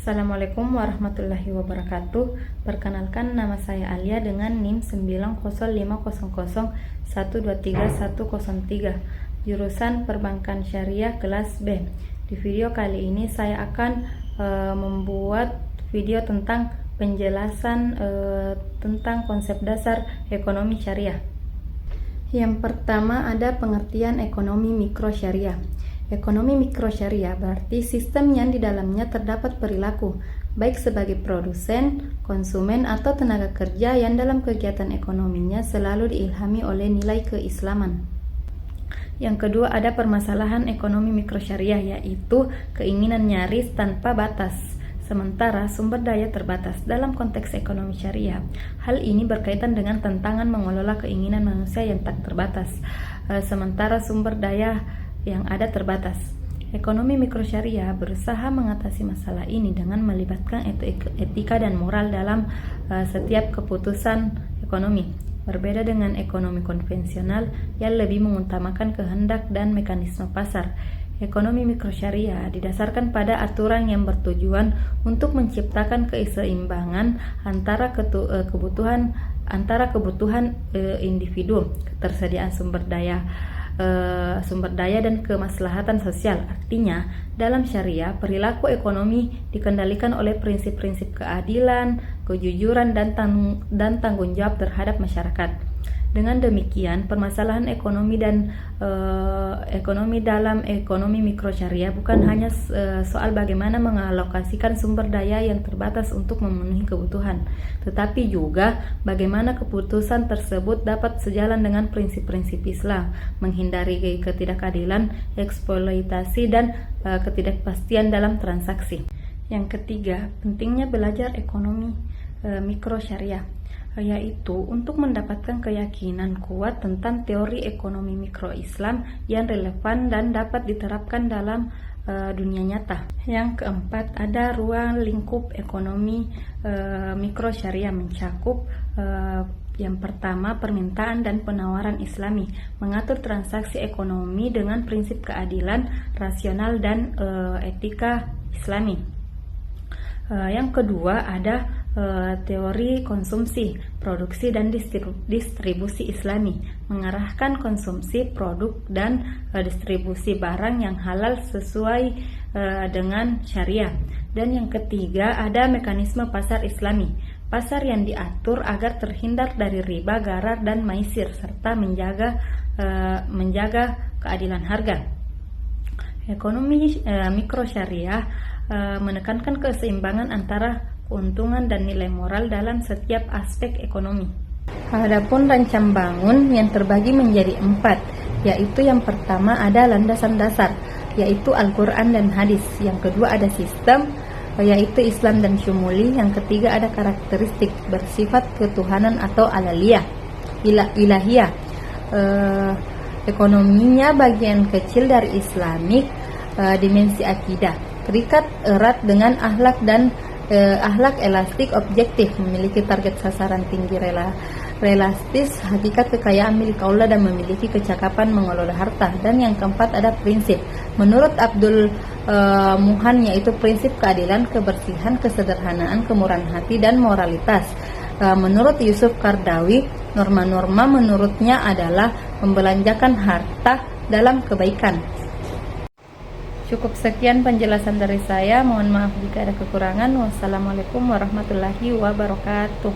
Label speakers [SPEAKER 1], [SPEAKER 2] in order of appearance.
[SPEAKER 1] Assalamualaikum warahmatullahi wabarakatuh. Perkenalkan, nama saya Alia dengan NIM 90500123103, jurusan Perbankan Syariah kelas B. Di video kali ini saya akan membuat video tentang penjelasan tentang konsep dasar ekonomi syariah. Yang pertama ada pengertian ekonomi mikro syariah. Ekonomi mikro syariah berarti sistem yang di dalamnya terdapat perilaku, baik sebagai produsen, konsumen, atau tenaga kerja yang dalam kegiatan ekonominya selalu diilhami oleh nilai keislaman. Yang kedua ada permasalahan ekonomi mikro syariah, yaitu keinginan nyaris tanpa batas, sementara sumber daya terbatas dalam konteks ekonomi syariah. Hal ini berkaitan dengan tantangan mengelola keinginan manusia yang tak terbatas, sementara sumber daya yang ada terbatas. Ekonomi mikro syariah berusaha mengatasi masalah ini dengan melibatkan etika dan moral dalam setiap keputusan ekonomi. Berbeda dengan ekonomi konvensional yang lebih mengutamakan kehendak dan mekanisme pasar. Ekonomi mikro syariah didasarkan pada aturan yang bertujuan untuk menciptakan keseimbangan antara kebutuhan individu, ketersediaan sumber daya dan kemaslahatan sosial. Artinya, dalam syariah, perilaku ekonomi dikendalikan oleh prinsip-prinsip keadilan, kejujuran, dan tanggung jawab terhadap masyarakat. Dengan demikian, permasalahan ekonomi dalam ekonomi mikro syariah bukan hanya soal bagaimana mengalokasikan sumber daya yang terbatas untuk memenuhi kebutuhan, tetapi juga bagaimana keputusan tersebut dapat sejalan dengan prinsip-prinsip Islam, menghindari ketidakadilan, eksploitasi, dan ketidakpastian dalam transaksi. Yang ketiga, pentingnya belajar ekonomi mikro syariah, yaitu untuk mendapatkan keyakinan kuat tentang teori ekonomi mikro Islam yang relevan dan dapat diterapkan dalam dunia nyata. Yang keempat ada ruang lingkup ekonomi mikro syariah, mencakup yang pertama, permintaan dan penawaran Islami, mengatur transaksi ekonomi dengan prinsip keadilan, rasional, dan etika Islami. Yang kedua ada teori konsumsi, produksi, dan distribusi Islami, mengarahkan konsumsi produk dan distribusi barang yang halal sesuai dengan syariah. Dan yang ketiga ada mekanisme pasar Islami, pasar yang diatur agar terhindar dari riba, gharar, dan maisir, serta menjaga keadilan harga. Ekonomi mikro syariah menekankan keseimbangan antara keuntungan dan nilai moral dalam setiap aspek ekonomi. Adapun rancang bangun yang terbagi menjadi 4, yaitu yang pertama ada landasan dasar, yaitu Al-Quran dan hadis. Yang kedua ada sistem, yaitu Islam dan syumuli. Yang ketiga ada karakteristik, bersifat ketuhanan atau alaliyah, ilahiyah. Ekonominya bagian kecil dari Islamik, dimensi akidah, terikat erat dengan akhlak dan akhlak elastik objektif, memiliki target sasaran tinggi, realistis, hakikat kekayaan milik Allah, dan memiliki kecakapan mengelola harta. Dan yang keempat ada prinsip. Menurut Abdul Muhan, yaitu prinsip keadilan, kebersihan, kesederhanaan, kemurahan hati, dan moralitas. Menurut Yusuf Qaradawi, norma-norma menurutnya adalah membelanjakan harta dalam kebaikan. Cukup sekian penjelasan dari saya. Mohon maaf jika ada kekurangan. Wassalamualaikum warahmatullahi wabarakatuh.